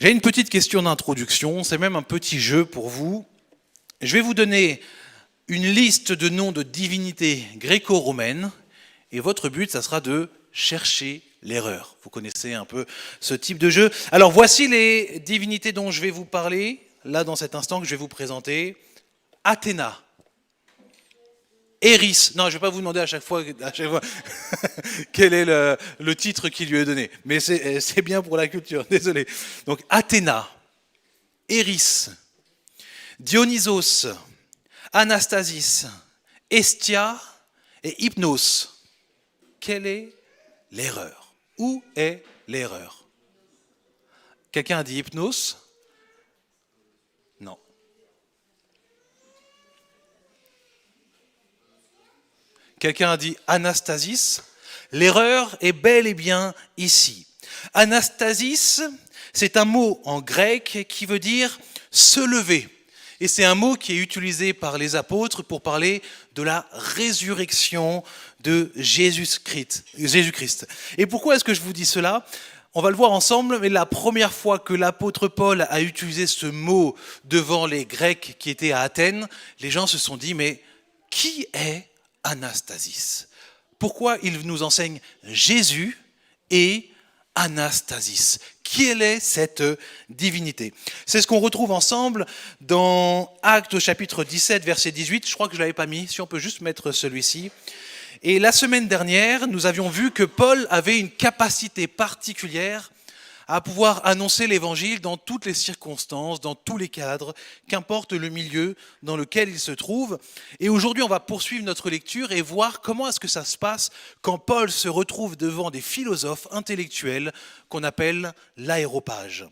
J'ai une petite question d'introduction, c'est même un petit jeu pour vous. Je vais vous donner une liste de noms de divinités gréco-romaines et votre but, ça sera de chercher l'erreur. Vous connaissez un peu ce type de jeu. Alors voici les divinités dont je vais vous parler, là dans cet instant que je vais vous présenter. Athéna, Eris, non je ne vais pas vous demander à chaque fois quel est le titre qui lui est donné, mais c'est bien pour la culture, désolé. Donc Athéna, Eris, Dionysos, Anastasis, Hestia et Hypnos. Quelle est l'erreur? Où est l'erreur? Quelqu'un a dit Hypnos? Non. Quelqu'un a dit Anastasis? L'erreur est bel et bien ici. Anastasis, c'est un mot en grec qui veut dire se lever. Et c'est un mot qui est utilisé par les apôtres pour parler de la résurrection de Jésus-Christ. Et pourquoi est-ce que je vous dis cela? On va le voir ensemble, mais la première fois que l'apôtre Paul a utilisé ce mot devant les Grecs qui étaient à Athènes, les gens se sont dit, mais qui est Anastasis? Pourquoi il nous enseigne Jésus et Anastasis? Quelle est cette divinité? C'est ce qu'on retrouve ensemble dans Actes au chapitre 17, verset 18. Je crois que je ne l'avais pas mis, si on peut juste mettre celui-ci. Et la semaine dernière, nous avions vu que Paul avait une capacité particulière à pouvoir annoncer l'évangile dans toutes les circonstances, dans tous les cadres, qu'importe le milieu dans lequel il se trouve. Et aujourd'hui, on va poursuivre notre lecture et voir comment est-ce que ça se passe quand Paul se retrouve devant des philosophes intellectuels qu'on appelle l'aéropage.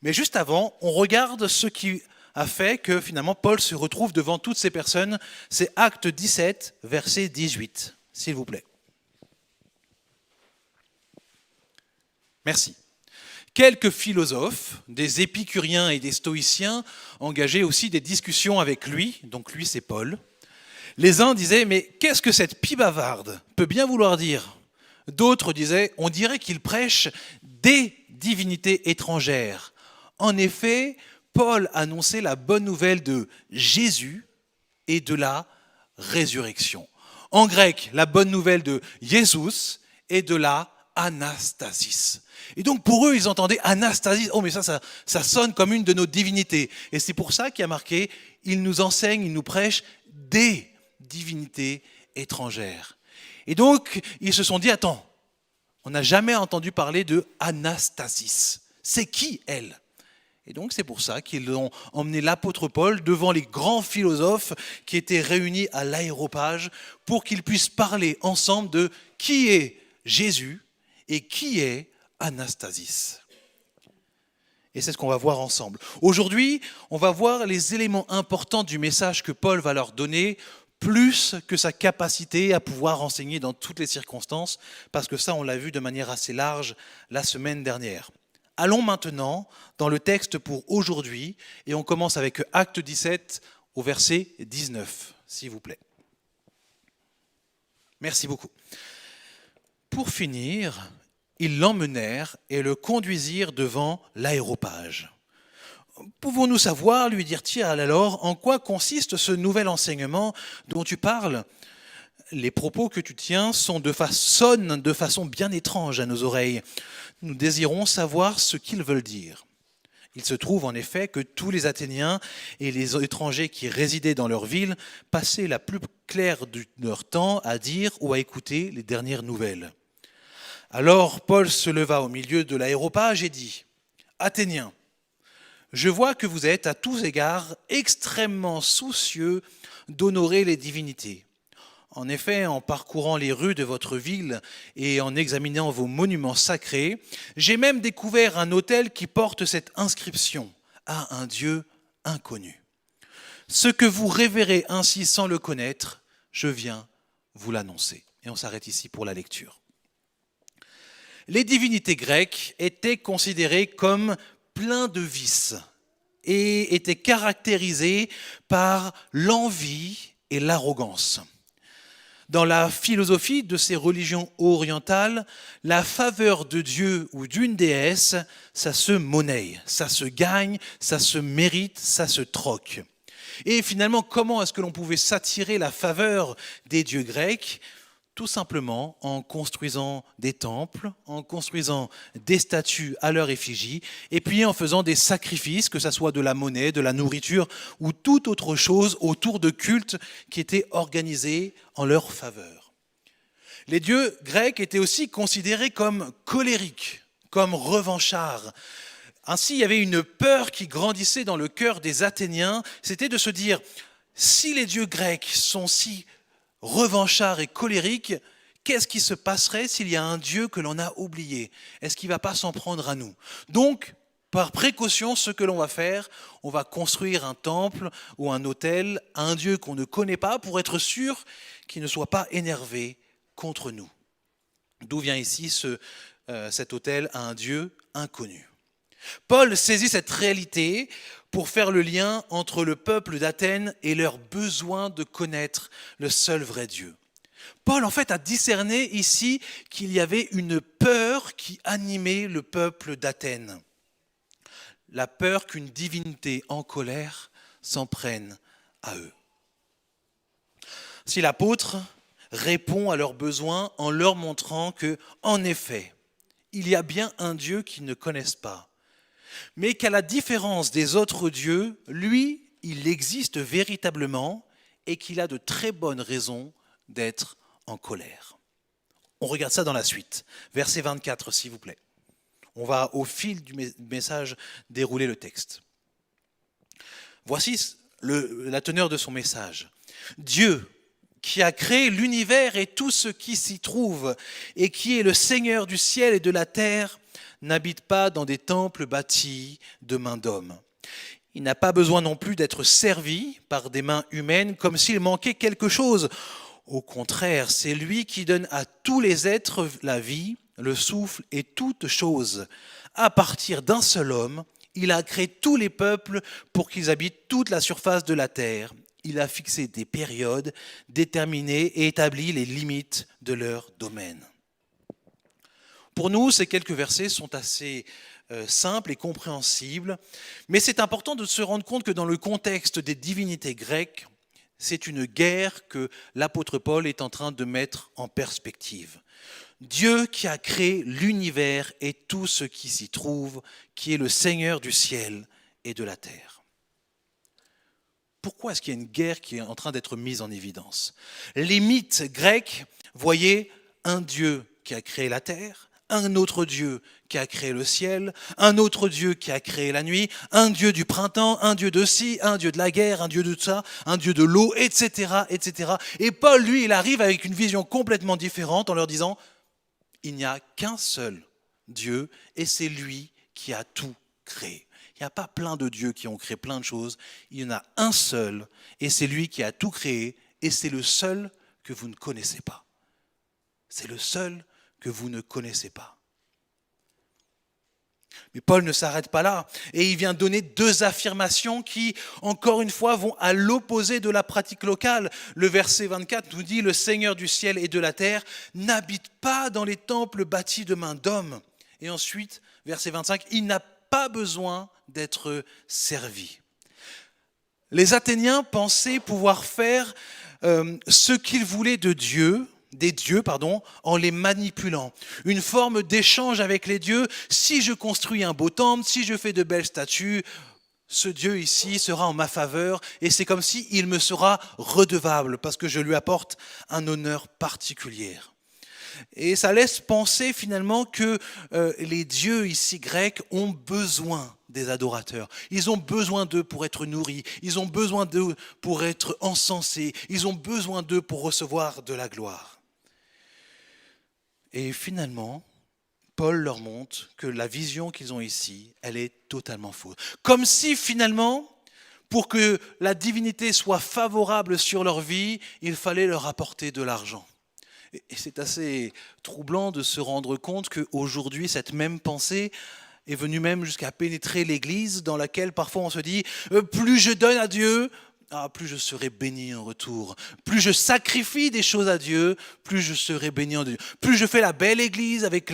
Mais juste avant, on regarde ce qui a fait que finalement Paul se retrouve devant toutes ces personnes. C'est Acte 17, verset 18, s'il vous plaît. Merci. Quelques philosophes, des épicuriens et des stoïciens, engageaient aussi des discussions avec lui, donc lui c'est Paul. Les uns disaient, mais qu'est-ce que cette pie bavarde peut bien vouloir dire? D'autres disaient, on dirait qu'il prêche des divinités étrangères. En effet, Paul annonçait la bonne nouvelle de Jésus et de la résurrection. En grec, la bonne nouvelle de Jésus et de la Anastasis. Et donc pour eux, ils entendaient Anastasis, oh mais ça sonne comme une de nos divinités. Et c'est pour ça qu'il y a marqué, il nous enseigne, il nous prêche des divinités étrangères. Et donc, ils se sont dit, attends, on n'a jamais entendu parler de Anastasis. C'est qui elle? Et donc c'est pour ça qu'ils ont emmené l'apôtre Paul devant les grands philosophes qui étaient réunis à l'aéropage pour qu'ils puissent parler ensemble de qui est Jésus et qui est Anastasis. Et c'est ce qu'on va voir ensemble. Aujourd'hui, on va voir les éléments importants du message que Paul va leur donner, plus que sa capacité à pouvoir enseigner dans toutes les circonstances, parce que ça, on l'a vu de manière assez large la semaine dernière. Allons maintenant dans le texte pour aujourd'hui, et on commence avec Acte 17 au verset 19, s'il vous plaît. Merci beaucoup. Pour finir, ils l'emmenèrent et le conduisirent devant l'aéropage. Pouvons-nous savoir, lui dirent-ils alors, en quoi consiste ce nouvel enseignement dont tu parles? Les propos que tu tiens sonnent de façon bien étrange à nos oreilles. Nous désirons savoir ce qu'ils veulent dire. Il se trouve en effet que tous les Athéniens et les étrangers qui résidaient dans leur ville passaient la plus claire de leur temps à dire ou à écouter les dernières nouvelles. Alors Paul se leva au milieu de l'aéropage et dit « Athéniens, je vois que vous êtes à tous égards extrêmement soucieux d'honorer les divinités. En effet, en parcourant les rues de votre ville et en examinant vos monuments sacrés, j'ai même découvert un autel qui porte cette inscription à un Dieu inconnu. Ce que vous révérez ainsi sans le connaître, je viens vous l'annoncer. » Et on s'arrête ici pour la lecture. Les divinités grecques étaient considérées comme pleins de vices et étaient caractérisées par l'envie et l'arrogance. Dans la philosophie de ces religions orientales, la faveur de Dieu ou d'une déesse, ça se monnaie, ça se gagne, ça se mérite, ça se troque. Et finalement, comment est-ce que l'on pouvait s'attirer la faveur des dieux grecs ? Tout simplement en construisant des temples, en construisant des statues à leur effigie, et puis en faisant des sacrifices, que ce soit de la monnaie, de la nourriture ou toute autre chose autour de cultes qui étaient organisés en leur faveur. Les dieux grecs étaient aussi considérés comme colériques, comme revanchards. Ainsi, il y avait une peur qui grandissait dans le cœur des Athéniens, c'était de se dire, si les dieux grecs sont si revanchards et colériques, qu'est-ce qui se passerait s'il y a un Dieu que l'on a oublié ? Est-ce qu'il ne va pas s'en prendre à nous ? Donc, par précaution, ce que l'on va faire, on va construire un temple ou un autel à un Dieu qu'on ne connaît pas pour être sûr qu'il ne soit pas énervé contre nous. D'où vient ici cet autel à un Dieu inconnu ? Paul saisit cette réalité pour faire le lien entre le peuple d'Athènes et leur besoin de connaître le seul vrai Dieu. Paul, en fait, a discerné ici qu'il y avait une peur qui animait le peuple d'Athènes. La peur qu'une divinité en colère s'en prenne à eux. Si l'apôtre répond à leurs besoins en leur montrant que, en effet, il y a bien un Dieu qu'ils ne connaissent pas, mais qu'à la différence des autres dieux, lui, il existe véritablement et qu'il a de très bonnes raisons d'être en colère. On regarde ça dans la suite. Verset 24, s'il vous plaît. On va au fil du message dérouler le texte. Voici la teneur de son message. Dieu, qui a créé l'univers et tout ce qui s'y trouve, et qui est le Seigneur du ciel et de la terre, n'habite pas dans des temples bâtis de mains d'hommes. Il n'a pas besoin non plus d'être servi par des mains humaines comme s'il manquait quelque chose. Au contraire, c'est lui qui donne à tous les êtres la vie, le souffle et toutes choses. À partir d'un seul homme, il a créé tous les peuples pour qu'ils habitent toute la surface de la terre. Il a fixé des périodes déterminées et établi les limites de leur domaine. Pour nous, ces quelques versets sont assez simples et compréhensibles, mais c'est important de se rendre compte que dans le contexte des divinités grecques, c'est une guerre que l'apôtre Paul est en train de mettre en perspective. Dieu qui a créé l'univers et tout ce qui s'y trouve, qui est le Seigneur du ciel et de la terre. Pourquoi est-ce qu'il y a une guerre qui est en train d'être mise en évidence ? Les mythes grecs voyaient un Dieu qui a créé la terre, un autre Dieu qui a créé le ciel, un autre Dieu qui a créé la nuit, un Dieu du printemps, un Dieu de ci, un Dieu de la guerre, un Dieu de ça, un Dieu de l'eau, etc., etc. Et Paul, lui, il arrive avec une vision complètement différente en leur disant « Il n'y a qu'un seul Dieu et c'est lui qui a tout créé. » Il n'y a pas plein de dieux qui ont créé plein de choses, il y en a un seul et c'est lui qui a tout créé et c'est le seul que vous ne connaissez pas. C'est le seul que vous ne connaissez pas. Mais Paul ne s'arrête pas là et il vient donner deux affirmations qui, encore une fois, vont à l'opposé de la pratique locale. Le verset 24 nous dit « Le Seigneur du ciel et de la terre n'habite pas dans les temples bâtis de mains d'hommes. » Et ensuite, verset 25, « Il n'a pas besoin d'être servi. » Les Athéniens pensaient pouvoir faire ce qu'ils voulaient des dieux, en les manipulant. Une forme d'échange avec les dieux. Si je construis un beau temple, si je fais de belles statues, ce Dieu ici sera en ma faveur et c'est comme s'il me sera redevable parce que je lui apporte un honneur particulier. Et ça laisse penser finalement que les dieux ici grecs ont besoin des adorateurs. Ils ont besoin d'eux pour être nourris, ils ont besoin d'eux pour être encensés, ils ont besoin d'eux pour recevoir de la gloire. Et finalement, Paul leur montre que la vision qu'ils ont ici, elle est totalement fausse. Comme si finalement, pour que la divinité soit favorable sur leur vie, il fallait leur apporter de l'argent. Et c'est assez troublant de se rendre compte qu'aujourd'hui, cette même pensée est venue même jusqu'à pénétrer l'Église, dans laquelle parfois on se dit « plus je donne à Dieu, plus je serai béni en retour. Plus je sacrifie des choses à Dieu, plus je serai béni en Dieu. Plus je fais la belle église avec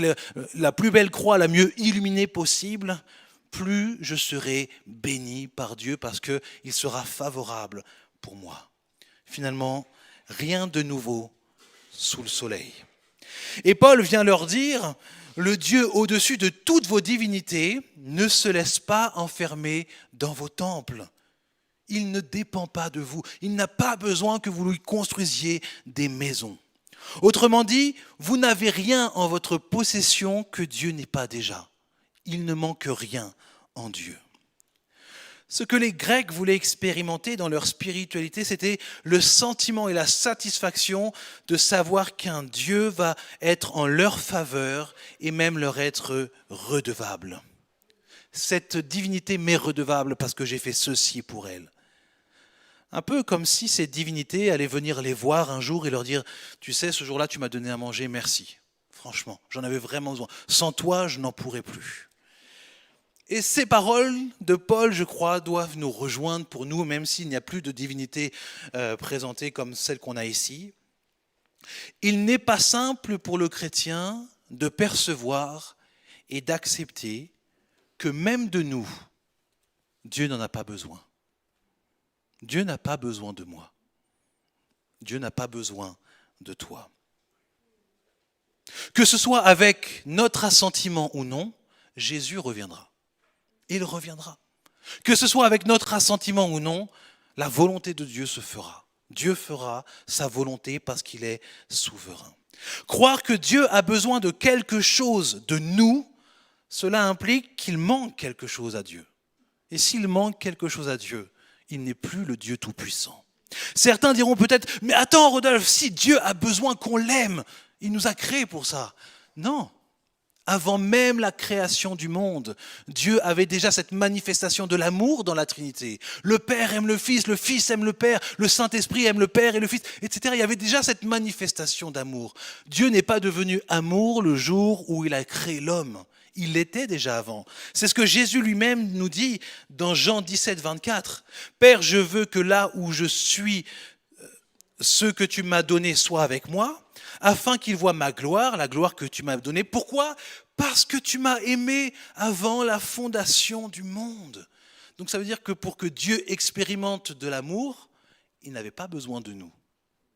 la plus belle croix, la mieux illuminée possible, plus je serai béni par Dieu parce qu'il sera favorable pour moi. Finalement, rien de nouveau sous le soleil. Et Paul vient leur dire, le Dieu au-dessus de toutes vos divinités ne se laisse pas enfermer dans vos temples. Il ne dépend pas de vous. Il n'a pas besoin que vous lui construisiez des maisons. Autrement dit, vous n'avez rien en votre possession que Dieu n'ait pas déjà. Il ne manque rien en Dieu. Ce que les Grecs voulaient expérimenter dans leur spiritualité, c'était le sentiment et la satisfaction de savoir qu'un Dieu va être en leur faveur et même leur être redevable. Cette divinité m'est redevable parce que j'ai fait ceci pour elle. Un peu comme si ces divinités allaient venir les voir un jour et leur dire « Tu sais, ce jour-là, tu m'as donné à manger, merci. Franchement, j'en avais vraiment besoin. Sans toi, je n'en pourrais plus. » Et ces paroles de Paul, je crois, doivent nous rejoindre pour nous, même s'il n'y a plus de divinité présentée comme celle qu'on a ici. Il n'est pas simple pour le chrétien de percevoir et d'accepter que même de nous, Dieu n'en a pas besoin. Dieu n'a pas besoin de moi. Dieu n'a pas besoin de toi. Que ce soit avec notre assentiment ou non, Jésus reviendra. Il reviendra. Que ce soit avec notre assentiment ou non, la volonté de Dieu se fera. Dieu fera sa volonté parce qu'il est souverain. Croire que Dieu a besoin de quelque chose de nous, cela implique qu'il manque quelque chose à Dieu. Et s'il manque quelque chose à Dieu, il n'est plus le Dieu tout-puissant. Certains diront peut-être, mais attends Rodolphe, si Dieu a besoin qu'on l'aime, il nous a créés pour ça. Non. Avant même la création du monde, Dieu avait déjà cette manifestation de l'amour dans la Trinité. Le Père aime le Fils aime le Père, le Saint-Esprit aime le Père et le Fils, etc. Il y avait déjà cette manifestation d'amour. Dieu n'est pas devenu amour le jour où il a créé l'homme. Il l'était déjà avant. C'est ce que Jésus lui-même nous dit dans Jean 17, 24. « Père, je veux que là où je suis, ce que tu m'as donné soit avec moi, afin qu'il voie ma gloire, la gloire que tu m'as donnée. » Pourquoi ? Parce que tu m'as aimé avant la fondation du monde. Donc ça veut dire que pour que Dieu expérimente de l'amour, il n'avait pas besoin de nous.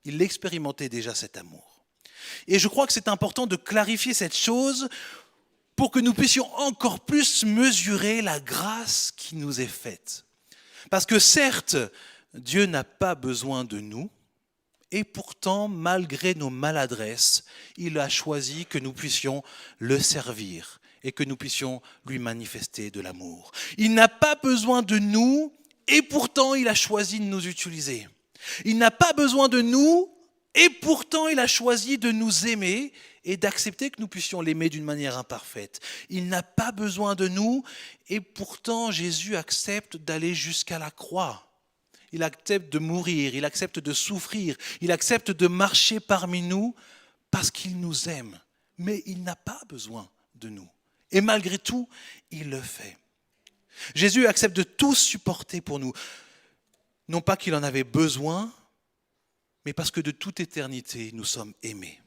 Il expérimentait déjà cet amour. Et je crois que c'est important de clarifier cette chose pour que nous puissions encore plus mesurer la grâce qui nous est faite. Parce que certes, Dieu n'a pas besoin de nous, et pourtant, malgré nos maladresses, il a choisi que nous puissions le servir et que nous puissions lui manifester de l'amour. Il n'a pas besoin de nous, et pourtant il a choisi de nous utiliser. Il n'a pas besoin de nous, et pourtant il a choisi de nous aimer et d'accepter que nous puissions l'aimer d'une manière imparfaite. Il n'a pas besoin de nous, et pourtant Jésus accepte d'aller jusqu'à la croix. Il accepte de mourir, il accepte de souffrir, il accepte de marcher parmi nous parce qu'il nous aime. Mais il n'a pas besoin de nous. Et malgré tout, il le fait. Jésus accepte de tout supporter pour nous. Non pas qu'il en avait besoin, mais parce que de toute éternité, nous sommes aimés.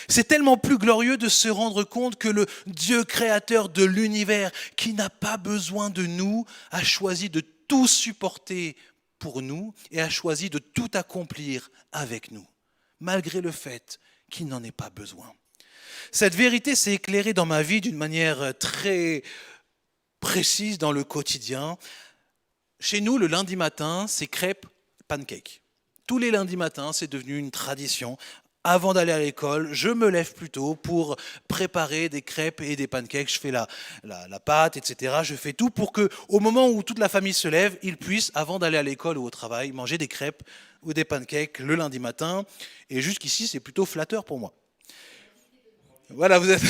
C'est tellement plus glorieux de se rendre compte que le Dieu créateur de l'univers, qui n'a pas besoin de nous, a choisi de tout supporter pour nous et a choisi de tout accomplir avec nous, malgré le fait qu'il n'en ait pas besoin. Cette vérité s'est éclairée dans ma vie d'une manière très précise dans le quotidien. Chez nous, le lundi matin, c'est crêpes, pancakes. Tous les lundis matins, c'est devenu une tradition. Avant d'aller à l'école, je me lève plus tôt pour préparer des crêpes et des pancakes. Je fais la pâte, etc. Je fais tout pour qu'au moment où toute la famille se lève, ils puissent, avant d'aller à l'école ou au travail, manger des crêpes ou des pancakes le lundi matin. Et jusqu'ici, c'est plutôt flatteur pour moi. Voilà, vous êtes...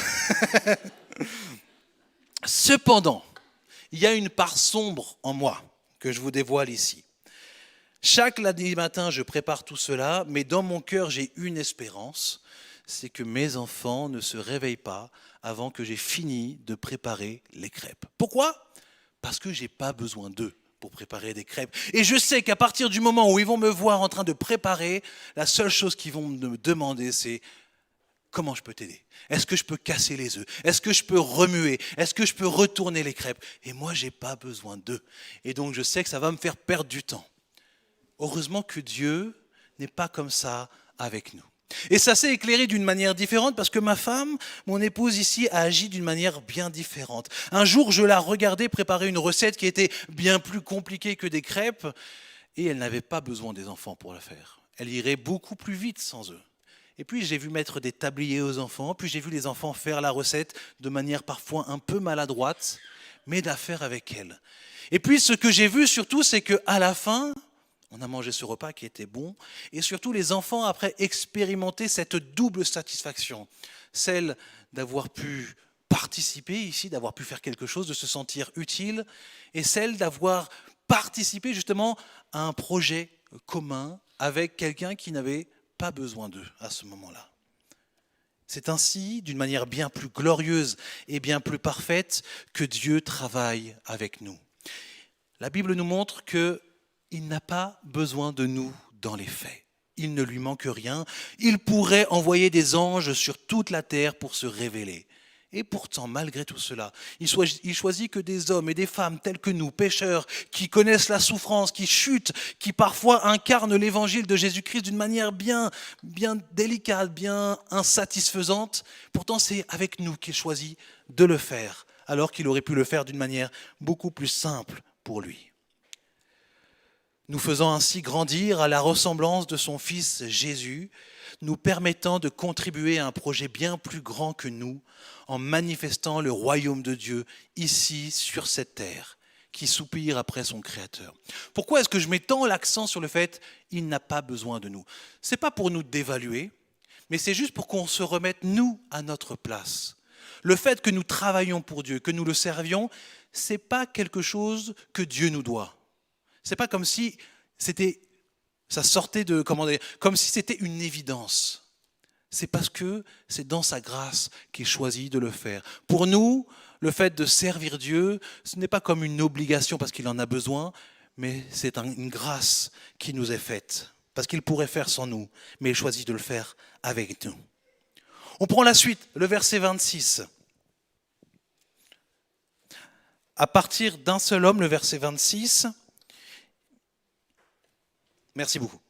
Cependant, il y a une part sombre en moi que je vous dévoile ici. Chaque lundi matin, je prépare tout cela, mais dans mon cœur, j'ai une espérance, c'est que mes enfants ne se réveillent pas avant que j'ai fini de préparer les crêpes. Pourquoi ? Parce que je n'ai pas besoin d'eux pour préparer des crêpes. Et je sais qu'à partir du moment où ils vont me voir en train de préparer, la seule chose qu'ils vont me demander, c'est comment je peux t'aider? Est-ce que je peux casser les œufs? Est-ce que je peux remuer? Est-ce que je peux retourner les crêpes? Et moi, je n'ai pas besoin d'eux. Et donc, je sais que ça va me faire perdre du temps. Heureusement que Dieu n'est pas comme ça avec nous. Et ça s'est éclairé d'une manière différente parce que ma femme, mon épouse ici, a agi d'une manière bien différente. Un jour, je la regardais préparer une recette qui était bien plus compliquée que des crêpes et elle n'avait pas besoin des enfants pour la faire. Elle irait beaucoup plus vite sans eux. Et puis j'ai vu mettre des tabliers aux enfants, puis j'ai vu les enfants faire la recette de manière parfois un peu maladroite, mais de la faire avec elle. Et puis ce que j'ai vu surtout, c'est qu'à la fin, on a mangé ce repas qui était bon, et surtout les enfants après expérimentaient cette double satisfaction, celle d'avoir pu participer ici, d'avoir pu faire quelque chose, de se sentir utile, et celle d'avoir participé justement à un projet commun avec quelqu'un qui n'avait pas besoin d'eux à ce moment-là. C'est ainsi, d'une manière bien plus glorieuse et bien plus parfaite, que Dieu travaille avec nous. La Bible nous montre qu'il n'a pas besoin de nous dans les faits. Il ne lui manque rien. Il pourrait envoyer des anges sur toute la terre pour se révéler. Et pourtant, malgré tout cela, il choisit que des hommes et des femmes tels que nous, pécheurs, qui connaissent la souffrance, qui chutent, qui parfois incarnent l'évangile de Jésus-Christ d'une manière bien délicate, bien insatisfaisante. Pourtant, c'est avec nous qu'il choisit de le faire, alors qu'il aurait pu le faire d'une manière beaucoup plus simple pour lui. Nous faisant ainsi grandir à la ressemblance de son Fils Jésus, nous permettant de contribuer à un projet bien plus grand que nous, en manifestant le royaume de Dieu ici sur cette terre, qui soupire après son Créateur. Pourquoi est-ce que je mets tant l'accent sur le fait qu'il n'a pas besoin de nous? Ce n'est pas pour nous dévaluer, mais c'est juste pour qu'on se remette nous à notre place. Le fait que nous travaillions pour Dieu, que nous le servions, ce n'est pas quelque chose que Dieu nous doit. Ce n'est pas comme si ça sortait comme si c'était une évidence. C'est parce que c'est dans sa grâce qu'il choisit de le faire. Pour nous, le fait de servir Dieu, ce n'est pas comme une obligation parce qu'il en a besoin, mais c'est une grâce qui nous est faite. Parce qu'il pourrait faire sans nous, mais il choisit de le faire avec nous. On prend la suite, le verset 26. À partir d'un seul homme, le verset 26. Merci beaucoup.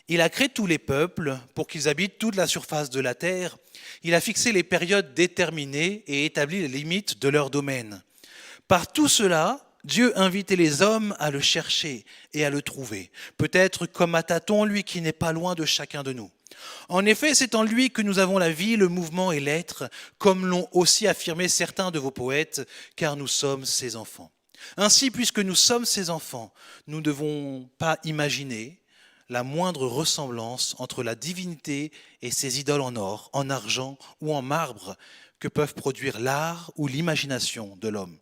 Il a créé tous les peuples pour qu'ils habitent toute la surface de la terre. Il a fixé les périodes déterminées et établi les limites de leur domaine. Par tout cela, Dieu invitait les hommes à le chercher et à le trouver. Peut-être comme à tâtons, lui qui n'est pas loin de chacun de nous. En effet, c'est en lui que nous avons la vie, le mouvement et l'être, comme l'ont aussi affirmé certains de vos poètes, car nous sommes ses enfants. Ainsi, puisque nous sommes ses enfants, nous ne devons pas imaginer la moindre ressemblance entre la divinité et ses idoles en or, en argent ou en marbre que peuvent produire l'art ou l'imagination de l'homme.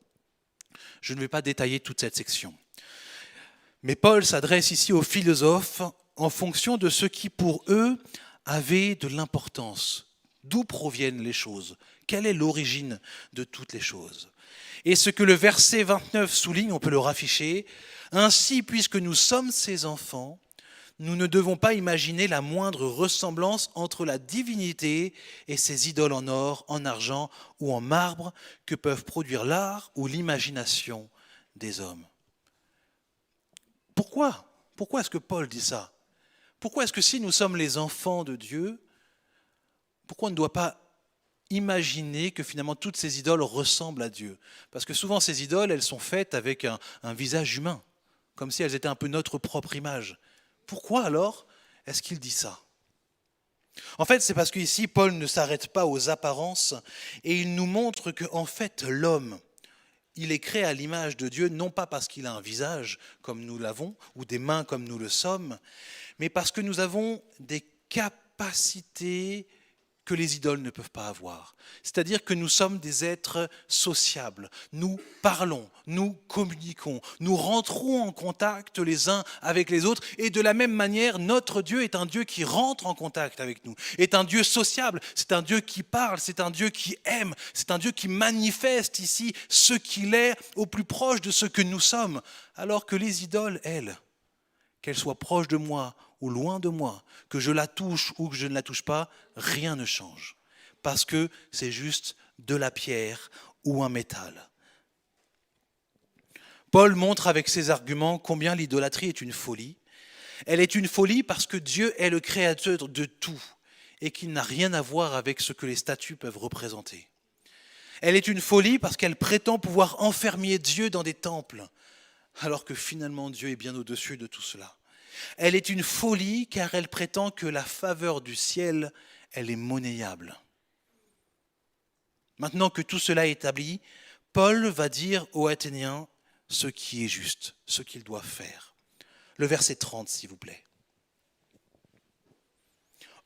Je ne vais pas détailler toute cette section. Mais Paul s'adresse ici aux philosophes en fonction de ce qui pour eux avait de l'importance. D'où proviennent les choses? Quelle est l'origine de toutes les choses? Et ce que le verset 29 souligne, on peut le rafficher, « Ainsi, puisque nous sommes ses enfants, nous ne devons pas imaginer la moindre ressemblance entre la divinité et ses idoles en or, en argent ou en marbre que peuvent produire l'art ou l'imagination des hommes. » Pourquoi? Pourquoi est-ce que Paul dit ça? Pourquoi est-ce que si nous sommes les enfants de Dieu, pourquoi on ne doit pas imaginer que finalement toutes ces idoles ressemblent à Dieu? Parce que souvent ces idoles, elles sont faites avec un visage humain, comme si elles étaient un peu notre propre image. Pourquoi alors est-ce qu'il dit ça? En fait, c'est parce qu'ici, Paul ne s'arrête pas aux apparences et il nous montre qu'en fait, l'homme, il est créé à l'image de Dieu, non pas parce qu'il a un visage comme nous l'avons, ou des mains comme nous le sommes, mais parce que nous avons des capacités que les idoles ne peuvent pas avoir. C'est-à-dire que nous sommes des êtres sociables. Nous parlons, nous communiquons, nous rentrons en contact les uns avec les autres. Et de la même manière, notre Dieu est un Dieu qui rentre en contact avec nous, est un Dieu sociable, c'est un Dieu qui parle, c'est un Dieu qui aime, c'est un Dieu qui manifeste ici ce qu'il est au plus proche de ce que nous sommes. Alors que les idoles, elles, qu'elle soit proche de moi ou loin de moi, que je la touche ou que je ne la touche pas, rien ne change. Parce que c'est juste de la pierre ou un métal. Paul montre avec ses arguments combien l'idolâtrie est une folie. Elle est une folie parce que Dieu est le créateur de tout et qu'il n'a rien à voir avec ce que les statues peuvent représenter. Elle est une folie parce qu'elle prétend pouvoir enfermer Dieu dans des temples, alors que finalement Dieu est bien au-dessus de tout cela. Elle est une folie car elle prétend que la faveur du ciel, elle est monnayable. Maintenant que tout cela est établi, Paul va dire aux Athéniens ce qui est juste, ce qu'ils doivent faire. Le verset 30, s'il vous plaît.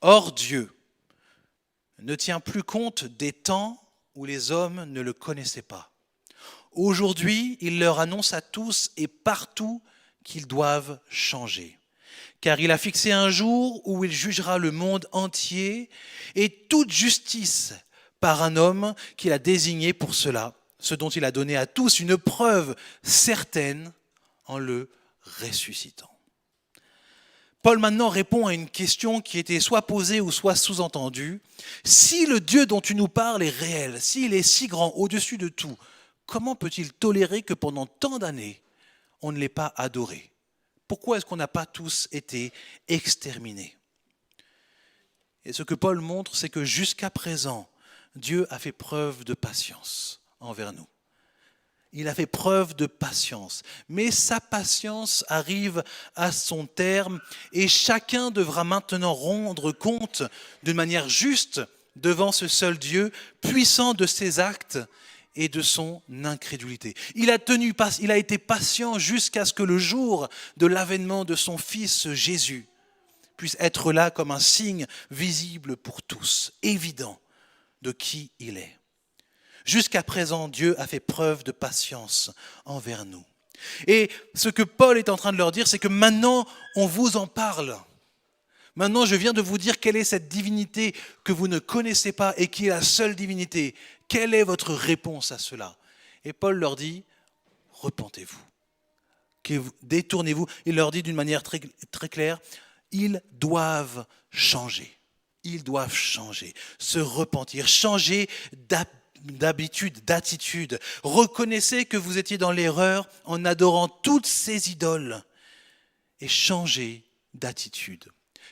Or Dieu ne tient plus compte des temps où les hommes ne le connaissaient pas. Aujourd'hui, il leur annonce à tous et partout qu'ils doivent changer. Car il a fixé un jour où il jugera le monde entier et toute justice par un homme qu'il a désigné pour cela, ce dont il a donné à tous une preuve certaine en le ressuscitant. Paul maintenant répond à une question qui était soit posée ou soit sous-entendue. Si le Dieu dont tu nous parles est réel, s'il est si grand au-dessus de tout, comment peut-il tolérer que pendant tant d'années, on ne l'ait pas adoré ? Pourquoi est-ce qu'on n'a pas tous été exterminés ? Et ce que Paul montre, c'est que jusqu'à présent, Dieu a fait preuve de patience envers nous. Il a fait preuve de patience. Mais sa patience arrive à son terme et chacun devra maintenant rendre compte d'une manière juste devant ce seul Dieu, puissant de ses actes et de son incrédulité. Il a été patient jusqu'à ce que le jour de l'avènement de son Fils Jésus puisse être là comme un signe visible pour tous, évident de qui il est. Jusqu'à présent, Dieu a fait preuve de patience envers nous. Et ce que Paul est en train de leur dire, c'est que maintenant, on vous en parle. Maintenant, je viens de vous dire quelle est cette divinité que vous ne connaissez pas et qui est la seule divinité. Quelle est votre réponse à cela ? Et Paul leur dit, repentez-vous, détournez-vous. Il leur dit d'une manière très, très claire, ils doivent changer. Ils doivent changer, se repentir, changer d'habitude, d'attitude. Reconnaissez que vous étiez dans l'erreur en adorant toutes ces idoles et changez d'attitude.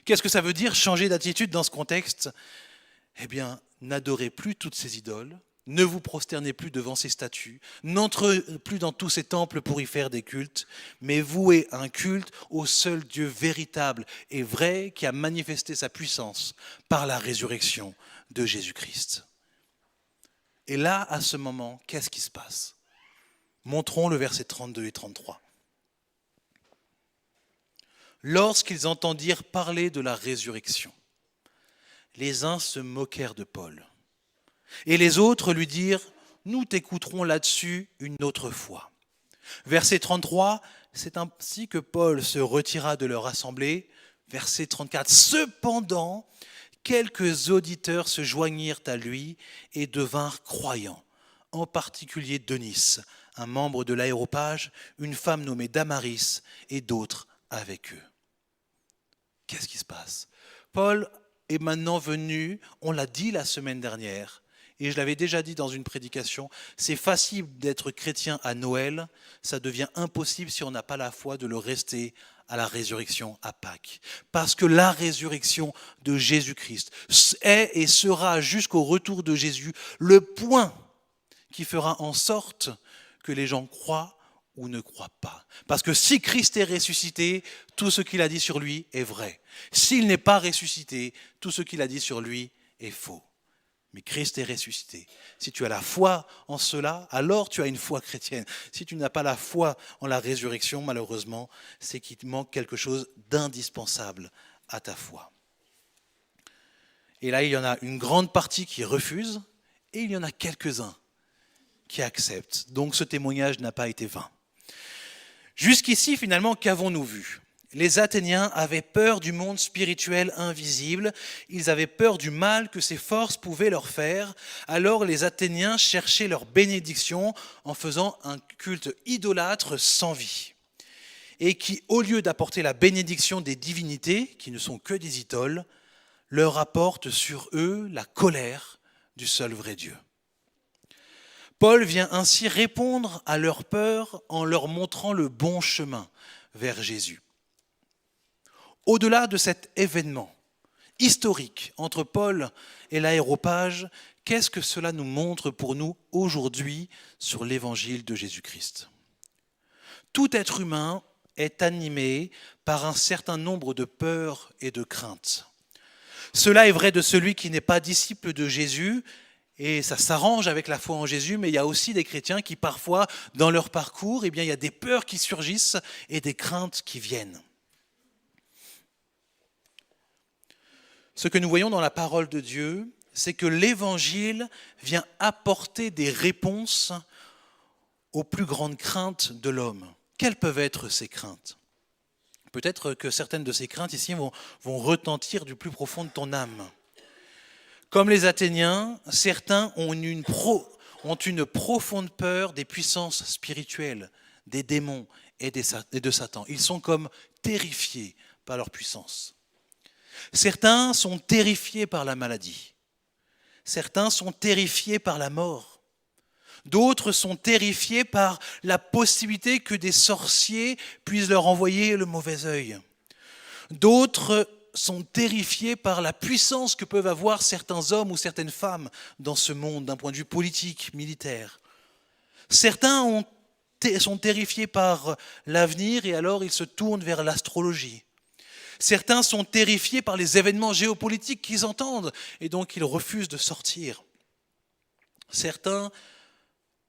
Qu'est-ce que ça veut dire changer d'attitude dans ce contexte ? Eh bien, n'adorez plus toutes ces idoles, ne vous prosternez plus devant ces statues, n'entrez plus dans tous ces temples pour y faire des cultes, mais vouez un culte au seul Dieu véritable et vrai qui a manifesté sa puissance par la résurrection de Jésus-Christ. Et là, à ce moment, qu'est-ce qui se passe ? Montrons le verset 32 et 33. Lorsqu'ils entendirent parler de la résurrection, les uns se moquèrent de Paul. Et les autres lui dirent, nous t'écouterons là-dessus une autre fois. Verset 33, c'est ainsi que Paul se retira de leur assemblée. Verset 34, cependant, quelques auditeurs se joignirent à lui et devinrent croyants, en particulier Denis, un membre de l'Aréopage, une femme nommée Damaris et d'autres avec eux. Qu'est-ce qui se passe ? Paul est maintenant venu, on l'a dit la semaine dernière, et je l'avais déjà dit dans une prédication, c'est facile d'être chrétien à Noël, ça devient impossible si on n'a pas la foi de le rester à la résurrection à Pâques. Parce que la résurrection de Jésus-Christ est et sera jusqu'au retour de Jésus le point qui fera en sorte que les gens croient ou ne croient pas. Parce que si Christ est ressuscité, tout ce qu'il a dit sur lui est vrai. S'il n'est pas ressuscité, tout ce qu'il a dit sur lui est faux. Mais Christ est ressuscité. Si tu as la foi en cela, alors tu as une foi chrétienne. Si tu n'as pas la foi en la résurrection, malheureusement, c'est qu'il te manque quelque chose d'indispensable à ta foi. Et là, il y en a une grande partie qui refuse et il y en a quelques-uns qui acceptent. Donc ce témoignage n'a pas été vain. Jusqu'ici, finalement, qu'avons-nous vu ? Les Athéniens avaient peur du monde spirituel invisible, ils avaient peur du mal que ces forces pouvaient leur faire. Alors les Athéniens cherchaient leur bénédiction en faisant un culte idolâtre sans vie. Et qui, au lieu d'apporter la bénédiction des divinités, qui ne sont que des idoles, leur apporte sur eux la colère du seul vrai Dieu. Paul vient ainsi répondre à leur peur en leur montrant le bon chemin vers Jésus. Au-delà de cet événement historique entre Paul et l'aréopage, qu'est-ce que cela nous montre pour nous aujourd'hui sur l'évangile de Jésus-Christ ? Tout être humain est animé par un certain nombre de peurs et de craintes. Cela est vrai de celui qui n'est pas disciple de Jésus, et ça s'arrange avec la foi en Jésus, mais il y a aussi des chrétiens qui parfois, dans leur parcours, il y a des peurs qui surgissent et des craintes qui viennent. Ce que nous voyons dans la parole de Dieu, c'est que l'Évangile vient apporter des réponses aux plus grandes craintes de l'homme. Quelles peuvent être ces craintes ? Peut-être que certaines de ces craintes ici vont retentir du plus profond de ton âme. Comme les Athéniens, certains ont une profonde peur des puissances spirituelles, des démons et de Satan. Ils sont comme terrifiés par leur puissance. Certains sont terrifiés par la maladie. Certains sont terrifiés par la mort. D'autres sont terrifiés par la possibilité que des sorciers puissent leur envoyer le mauvais œil. D'autres sont terrifiés par la puissance que peuvent avoir certains hommes ou certaines femmes dans ce monde d'un point de vue politique, militaire. Certains sont terrifiés par l'avenir et alors ils se tournent vers l'astrologie. Certains sont terrifiés par les événements géopolitiques qu'ils entendent et donc ils refusent de sortir. Certains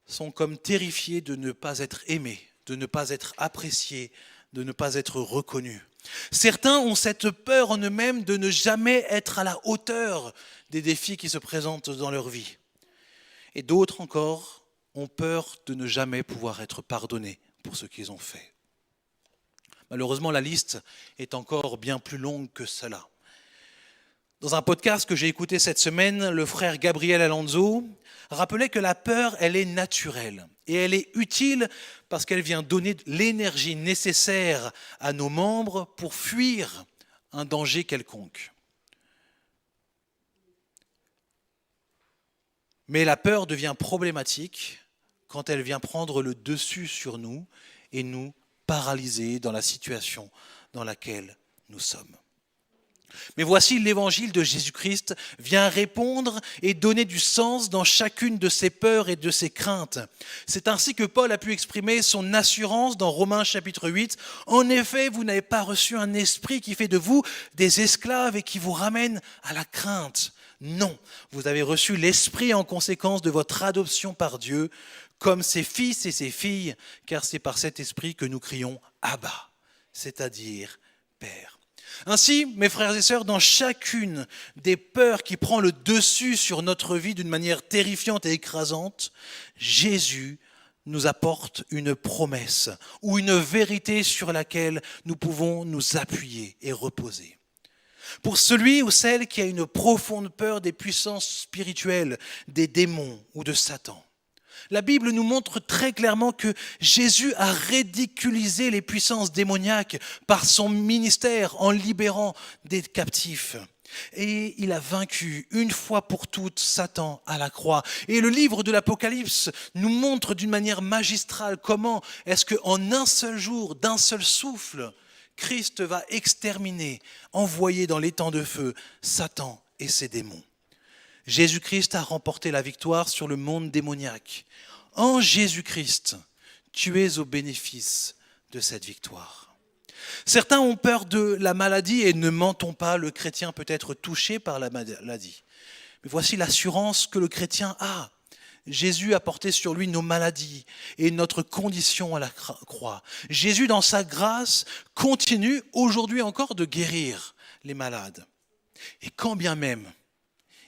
sont comme terrifiés de ne pas être aimés, de ne pas être appréciés, de ne pas être reconnus. Certains ont cette peur en eux-mêmes de ne jamais être à la hauteur des défis qui se présentent dans leur vie. Et d'autres encore ont peur de ne jamais pouvoir être pardonnés pour ce qu'ils ont fait. Malheureusement, la liste est encore bien plus longue que cela. Dans un podcast que j'ai écouté cette semaine, le frère Gabriel Alonso rappelait que la peur, elle est naturelle et elle est utile parce qu'elle vient donner l'énergie nécessaire à nos membres pour fuir un danger quelconque. Mais la peur devient problématique quand elle vient prendre le dessus sur nous et nous paralyser dans la situation dans laquelle nous sommes. Mais voici l'évangile de Jésus-Christ vient répondre et donner du sens dans chacune de ses peurs et de ses craintes. C'est ainsi que Paul a pu exprimer son assurance dans Romains chapitre 8. En effet, vous n'avez pas reçu un esprit qui fait de vous des esclaves et qui vous ramène à la crainte. Non, vous avez reçu l'esprit en conséquence de votre adoption par Dieu, comme ses fils et ses filles, car c'est par cet esprit que nous crions « Abba », c'est-à-dire « Père ». Ainsi, mes frères et sœurs, dans chacune des peurs qui prend le dessus sur notre vie d'une manière terrifiante et écrasante, Jésus nous apporte une promesse ou une vérité sur laquelle nous pouvons nous appuyer et reposer. Pour celui ou celle qui a une profonde peur des puissances spirituelles, des démons ou de Satan, la Bible nous montre très clairement que Jésus a ridiculisé les puissances démoniaques par son ministère en libérant des captifs. Et il a vaincu une fois pour toutes Satan à la croix. Et le livre de l'Apocalypse nous montre d'une manière magistrale comment est-ce qu'en un seul jour, d'un seul souffle, Christ va exterminer, envoyer dans l'étang de feu Satan et ses démons. Jésus-Christ a remporté la victoire sur le monde démoniaque. En Jésus-Christ, tu es au bénéfice de cette victoire. Certains ont peur de la maladie et ne mentons pas, le chrétien peut être touché par la maladie. Mais voici l'assurance que le chrétien a. Jésus a porté sur lui nos maladies et notre condition à la croix. Jésus, dans sa grâce, continue aujourd'hui encore de guérir les malades. Et quand bien même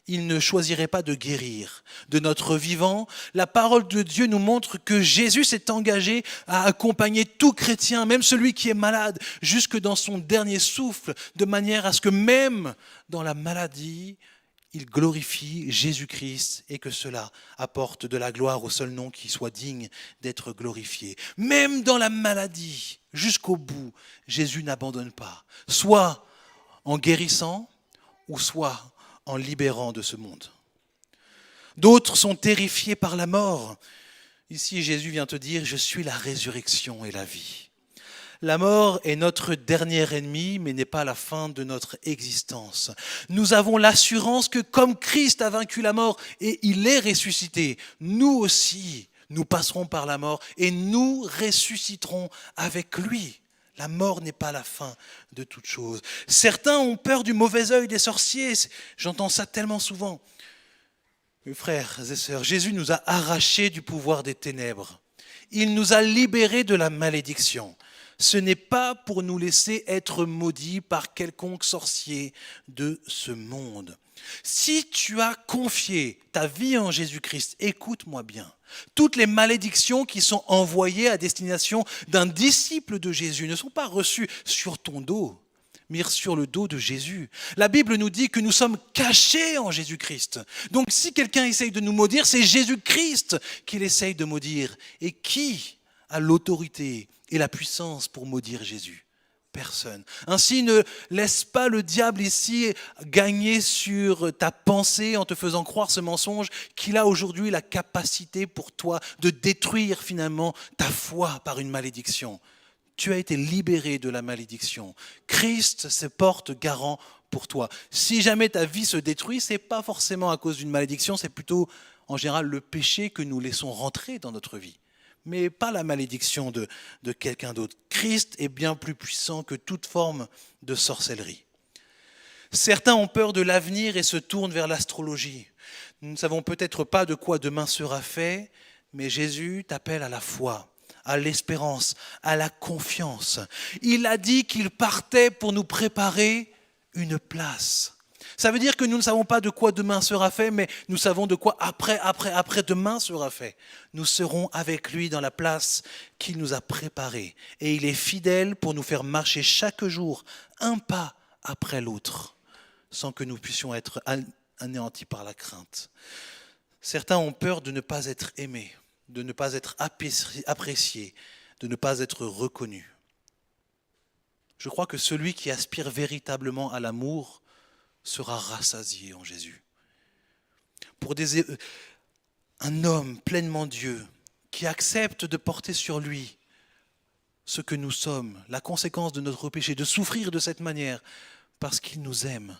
il ne choisirait pas de guérir. De notre vivant, la parole de Dieu nous montre que Jésus s'est engagé à accompagner tout chrétien, même celui qui est malade, jusque dans son dernier souffle, de manière à ce que même dans la maladie, il glorifie Jésus-Christ et que cela apporte de la gloire au seul nom qui soit digne d'être glorifié. Même dans la maladie, jusqu'au bout, Jésus n'abandonne pas, soit en guérissant ou soit en libérant de ce monde. D'autres sont terrifiés par la mort. Ici, Jésus vient te dire, je suis la résurrection et la vie. La mort est notre dernier ennemi, mais n'est pas la fin de notre existence. Nous avons l'assurance que comme Christ a vaincu la mort et il est ressuscité, nous aussi, nous passerons par la mort et nous ressusciterons avec lui. La mort n'est pas la fin de toute chose. Certains ont peur du mauvais œil des sorciers. J'entends ça tellement souvent. Mes frères et sœurs, Jésus nous a arrachés du pouvoir des ténèbres. Il nous a libérés de la malédiction. Ce n'est pas pour nous laisser être maudits par quelconque sorcier de ce monde. Si tu as confié ta vie en Jésus-Christ, écoute-moi bien, toutes les malédictions qui sont envoyées à destination d'un disciple de Jésus ne sont pas reçues sur ton dos, mais sur le dos de Jésus. La Bible nous dit que nous sommes cachés en Jésus-Christ. Donc si quelqu'un essaye de nous maudire, c'est Jésus-Christ qu'il essaye de maudire. Et qui a l'autorité et la puissance pour maudire Jésus? Personne. Ainsi, ne laisse pas le diable ici gagner sur ta pensée en te faisant croire ce mensonge qu'il a aujourd'hui la capacité pour toi de détruire finalement ta foi par une malédiction. Tu as été libéré de la malédiction. Christ se porte garant pour toi. Si jamais ta vie se détruit, ce n'est pas forcément à cause d'une malédiction, c'est plutôt en général le péché que nous laissons rentrer dans notre vie. Mais pas la malédiction de quelqu'un d'autre. Christ est bien plus puissant que toute forme de sorcellerie. Certains ont peur de l'avenir et se tournent vers l'astrologie. Nous ne savons peut-être pas de quoi demain sera fait, mais Jésus t'appelle à la foi, à l'espérance, à la confiance. Il a dit qu'il partait pour nous préparer une place. Ça veut dire que nous ne savons pas de quoi demain sera fait, mais nous savons de quoi après-demain sera fait. Nous serons avec lui dans la place qu'il nous a préparée. Et il est fidèle pour nous faire marcher chaque jour, un pas après l'autre, sans que nous puissions être anéantis par la crainte. Certains ont peur de ne pas être aimés, de ne pas être appréciés, de ne pas être reconnus. Je crois que celui qui aspire véritablement à l'amour sera rassasié en Jésus. Pour un homme pleinement Dieu qui accepte de porter sur lui ce que nous sommes, la conséquence de notre péché, de souffrir de cette manière parce qu'il nous aime.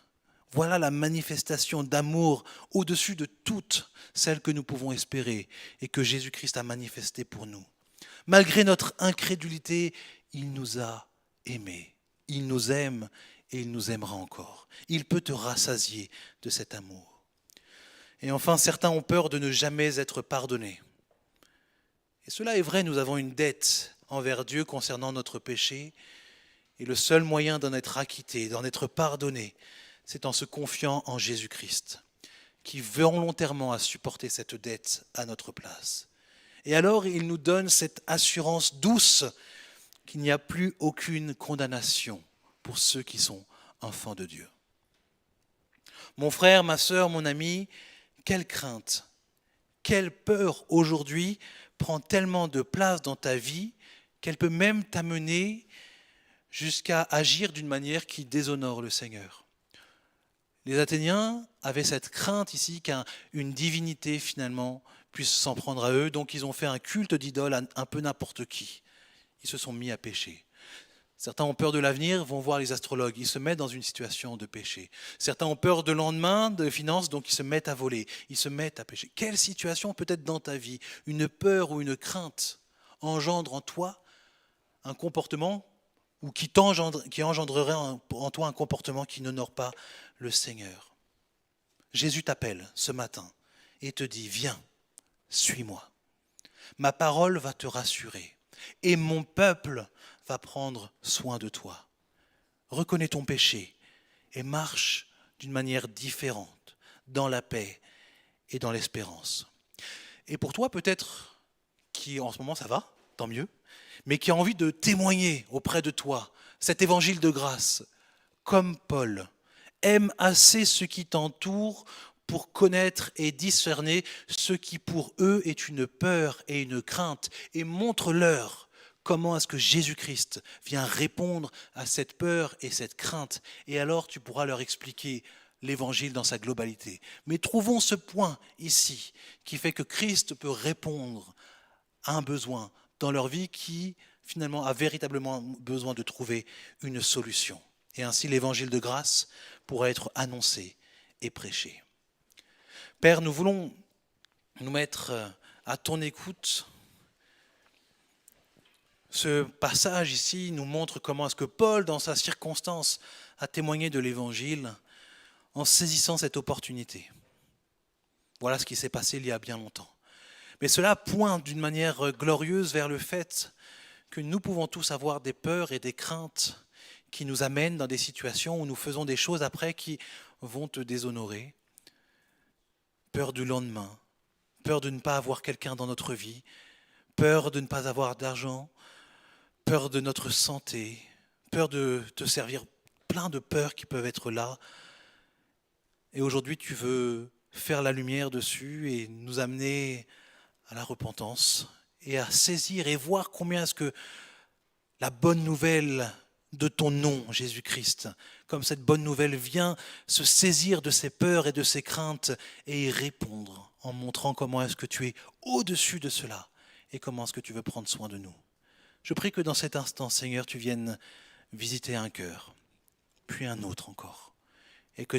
Voilà la manifestation d'amour au-dessus de toutes celles que nous pouvons espérer et que Jésus-Christ a manifesté pour nous. Malgré notre incrédulité, il nous a aimés, il nous aime et il nous aimera encore. Il peut te rassasier de cet amour. Et enfin, certains ont peur de ne jamais être pardonnés. Et cela est vrai, nous avons une dette envers Dieu concernant notre péché. Et le seul moyen d'en être acquitté, d'en être pardonné, c'est en se confiant en Jésus-Christ, qui volontairement a supporté cette dette à notre place. Et alors, il nous donne cette assurance douce qu'il n'y a plus aucune condamnation pour ceux qui sont enfants de Dieu. Mon frère, ma sœur, mon ami, quelle crainte, quelle peur aujourd'hui prend tellement de place dans ta vie qu'elle peut même t'amener jusqu'à agir d'une manière qui déshonore le Seigneur. Les Athéniens avaient cette crainte ici qu'une divinité finalement puisse s'en prendre à eux, donc ils ont fait un culte d'idole à un peu n'importe qui. Ils se sont mis à pécher. Certains ont peur de l'avenir, vont voir les astrologues, ils se mettent dans une situation de péché. Certains ont peur de lendemain, de finances, donc ils se mettent à voler, ils se mettent à pécher. Quelle situation peut-être dans ta vie, une peur ou une crainte engendre en toi un comportement ou qui engendrerait en toi un comportement qui n'honore pas le Seigneur? Jésus t'appelle ce matin et te dit, viens, suis-moi. Ma parole va te rassurer et mon peuple va prendre soin de toi. Reconnais ton péché et marche d'une manière différente, dans la paix et dans l'espérance. Et pour toi, peut-être, qui en ce moment ça va, tant mieux, mais qui a envie de témoigner auprès de toi cet évangile de grâce, comme Paul, aime assez ceux qui t'entourent pour connaître et discerner ce qui pour eux est une peur et une crainte, et montre-leur comment est-ce que Jésus-Christ vient répondre à cette peur et cette crainte, et alors tu pourras leur expliquer l'évangile dans sa globalité. Mais trouvons ce point ici qui fait que Christ peut répondre à un besoin dans leur vie qui finalement a véritablement besoin de trouver une solution. Et ainsi l'évangile de grâce pourra être annoncé et prêché. Père, nous voulons nous mettre à ton écoute. Ce passage ici nous montre comment est-ce que Paul, dans sa circonstance, a témoigné de l'évangile en saisissant cette opportunité. Voilà ce qui s'est passé il y a bien longtemps. Mais cela pointe d'une manière glorieuse vers le fait que nous pouvons tous avoir des peurs et des craintes qui nous amènent dans des situations où nous faisons des choses après qui vont te déshonorer. Peur du lendemain, peur de ne pas avoir quelqu'un dans notre vie, peur de ne pas avoir d'argent, peur de notre santé, peur de te servir, plein de peurs qui peuvent être là. Et aujourd'hui, tu veux faire la lumière dessus et nous amener à la repentance et à saisir et voir combien est-ce que la bonne nouvelle de ton nom, Jésus-Christ, comme cette bonne nouvelle vient se saisir de ces peurs et de ces craintes et y répondre en montrant comment est-ce que tu es au-dessus de cela et comment est-ce que tu veux prendre soin de nous. Je prie que dans cet instant, Seigneur, tu viennes visiter un cœur, puis un autre encore, et que